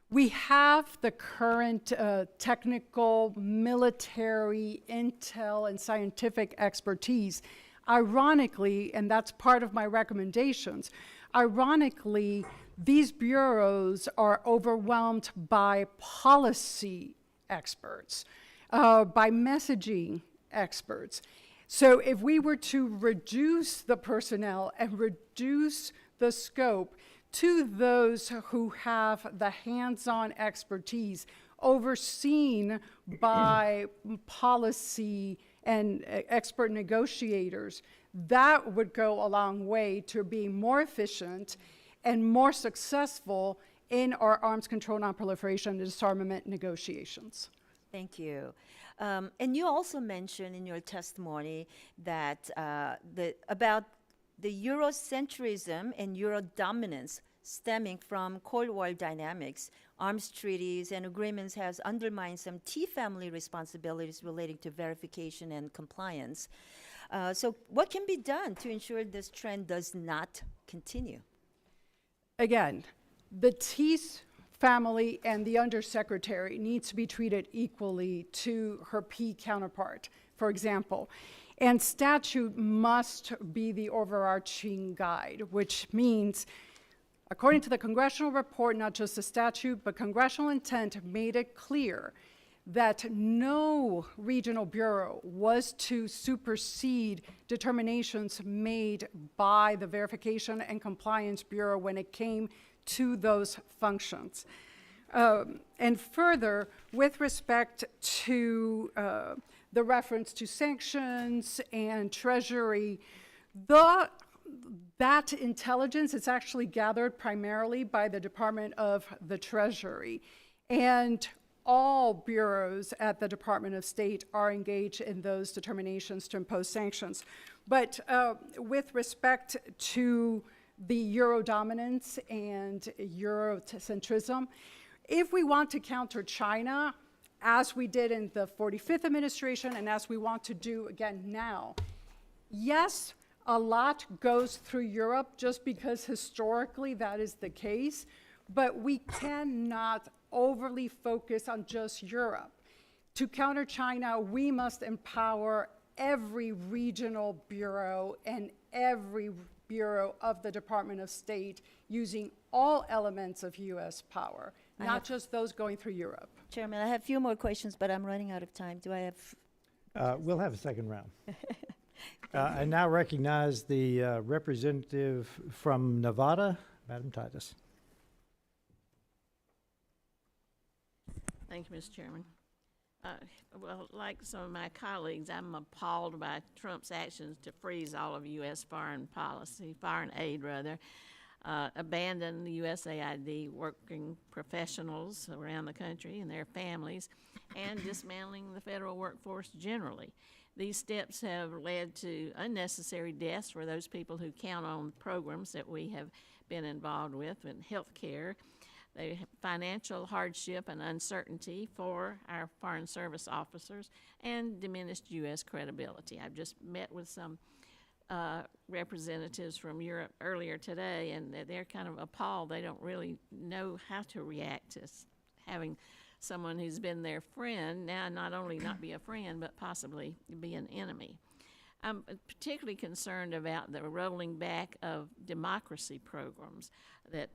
We have the current technical, military, intel, and scientific expertise. Ironically, and that's part of my recommendations, ironically, these bureaus are overwhelmed by policy experts, by messaging experts. So if we were to reduce the personnel and reduce the scope to those who have the hands-on expertise overseen by policy and expert negotiators, that would go a long way to being more efficient and more successful in our arms control, nonproliferation, and disarmament negotiations. Thank you. And you also mentioned in your testimony that about the Eurocentrism and Euro-dominance stemming from Cold War dynamics, arms treaties and agreements has undermined some T-family responsibilities relating to verification and compliance. So what can be done to ensure this trend does not continue? Again, the Tease family and the undersecretary needs to be treated equally to her P counterpart, for example. And statute must be the overarching guide, which means, according to the congressional report, not just the statute, but congressional intent made it clear that no regional bureau was to supersede determinations made by the Verification and Compliance Bureau when it came to those functions. And further, with respect to the reference to sanctions and Treasury, that intelligence is actually gathered primarily by the Department of the Treasury. And all bureaus at the Department of State are engaged in those determinations to impose sanctions. But with respect to the Euro dominance and Eurocentrism, if we want to counter China, as we did in the 45th administration and as we want to do again now, yes, a lot goes through Europe just because historically that is the case, but we cannot overly focus on just Europe. To counter China, we must empower every regional bureau and every bureau of the Department of State using all elements of U.S. power, not just those going through Europe. Chairman, I have a few more questions, but I'm running out of time. Do I have? We'll have a second round. I now recognize the representative from Nevada, Madam Titus. Thank you, Mr. Chairman. Well, like some of my colleagues, I'm appalled by Trump's actions to freeze all of U.S. foreign aid, abandon the USAID working professionals around the country and their families, and dismantling the federal workforce generally. These steps have led to unnecessary deaths for those people who count on programs that we have been involved with in health care, the financial hardship and uncertainty for our Foreign Service officers, and diminished U.S. credibility. I've just met with some representatives from Europe earlier today, and they're kind of appalled. They don't really know how to react to having someone who's been their friend now not only not be a friend, but possibly be an enemy. I'm particularly concerned about the rolling back of democracy programs that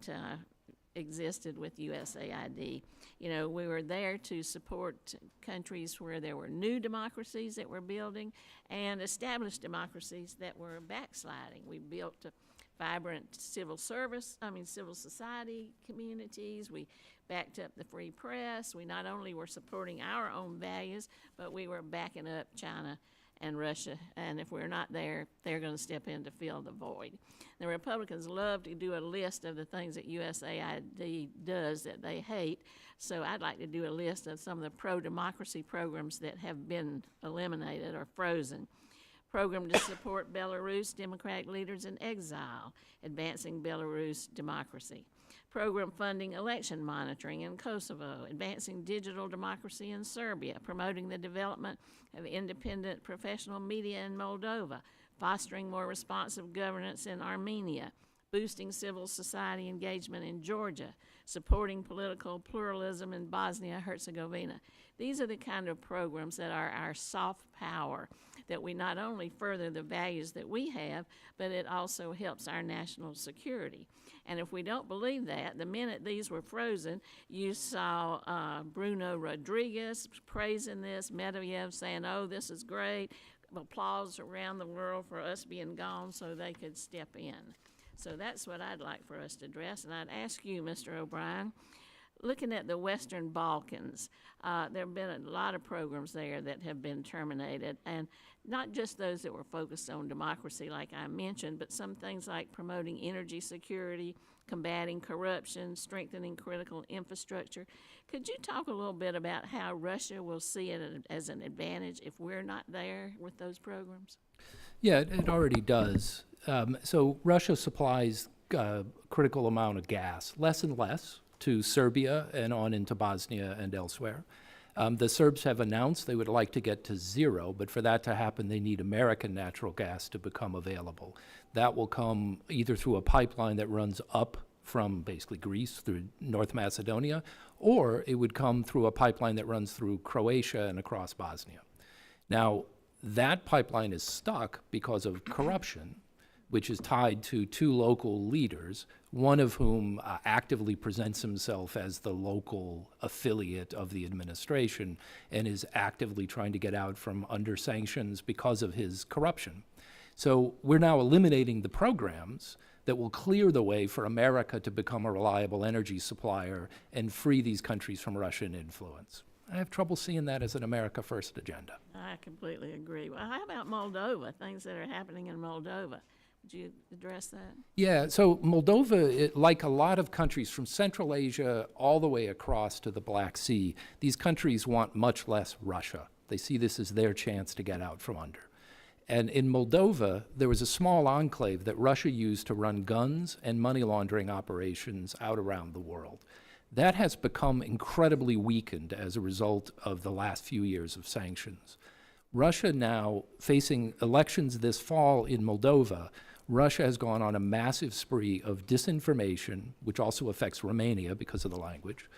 existed with USAID. You know, we were there to support countries where there were new democracies that were building and established democracies that were backsliding. We built a vibrant civil society communities. We backed up the free press. We not only were supporting our own values, but we were backing up China and Russia, and if we're not there, they're going to step in to fill the void. The Republicans love to do a list of the things that USAID does that they hate, so I'd like to do a list of some of the pro-democracy programs that have been eliminated or frozen. Program to support Belarus democratic leaders in exile, advancing Belarus democracy. Program funding election monitoring in Kosovo, advancing digital democracy in Serbia, promoting the development of independent professional media in Moldova, fostering more responsive governance in Armenia, boosting civil society engagement in Georgia, supporting political pluralism in Bosnia-Herzegovina. These are the kind of programs that are our soft power, that we not only further the values that we have, but it also helps our national security. And if we don't believe that, the minute these were frozen, you saw Bruno Rodriguez praising this, Medvedev saying, oh, this is great, applause around the world for us being gone so they could step in. So that's what I'd like for us to address. And I'd ask you, Mr. O'Brien, looking at the Western Balkans, there have been a lot of programs there that have been terminated, and not just those that were focused on democracy like I mentioned, but some things like promoting energy security, combating corruption, strengthening critical infrastructure. Could you talk a little bit about how Russia will see it as an advantage if we're not there with those programs? Yeah, it already does. So Russia supplies a critical amount of gas, less and less, to Serbia and on into Bosnia and elsewhere. The Serbs have announced they would like to get to zero, but for that to happen, they need American natural gas to become available. That will come either through a pipeline that runs up from basically Greece through North Macedonia, or it would come through a pipeline that runs through Croatia and across Bosnia. Now, that pipeline is stuck because of corruption, which is tied to two local leaders, one of whom actively presents himself as the local affiliate of the administration and is actively trying to get out from under sanctions because of his corruption. So we're now eliminating the programs that will clear the way for America to become a reliable energy supplier and free these countries from Russian influence. I have trouble seeing that as an America First agenda. I completely agree. Well, how about Moldova, things that are happening in Moldova? Would you address that? Yeah, so Moldova, like a lot of countries from Central Asia all the way across to the Black Sea, these countries want much less Russia. They see this as their chance to get out from under. And in Moldova, there was a small enclave that Russia used to run guns and money laundering operations out around the world. That has become incredibly weakened as a result of the last few years of sanctions. Russia now, facing elections this fall in Moldova, Russia has gone on a massive spree of disinformation, which also affects Romania because of the language,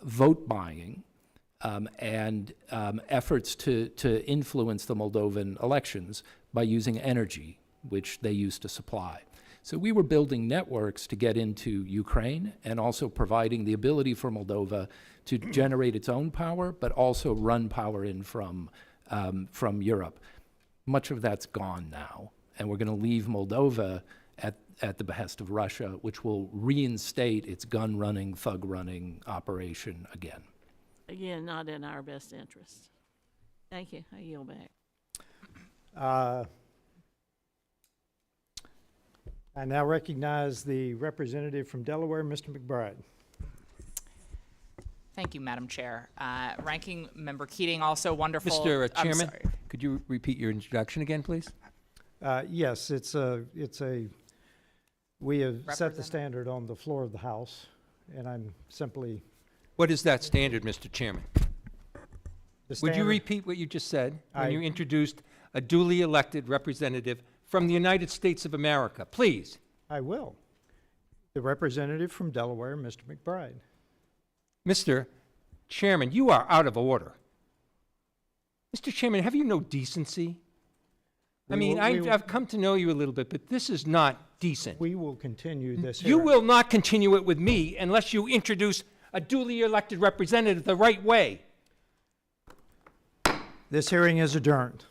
vote buying, and efforts to influence the Moldovan elections by using energy, which they used to supply. So we were building networks to get into Ukraine and also providing the ability for Moldova to generate its own power, but also run power in from Europe. Much of that's gone now, and we're going to leave Moldova at the behest of Russia, which will reinstate its gun-running, thug-running operation again. Again, not in our best interest. Thank you. I yield back. I now recognize the representative from Delaware, Mr. McBride. Thank you, Madam Chair. Ranking Member Keating, also wonderful. Mr. I'm Chairman, sorry. could you repeat your introduction again, please? Yes, we have set the Representative. standard on the floor of the House, and I'm simply. What is that standard, Mr. Chairman? The Would you standard- repeat what you just said when I- you introduced a duly elected representative from the United States of America? Please. I will. The representative from Delaware, Mr. McBride. Mr. Chairman, you are out of order. Mr. Chairman, have you no decency? I We mean, will- we will- I've come to know you a little bit, but this is not decent. We will continue this You hearing. will not continue it with me unless you introduce a duly elected representative the right way. This hearing is adjourned.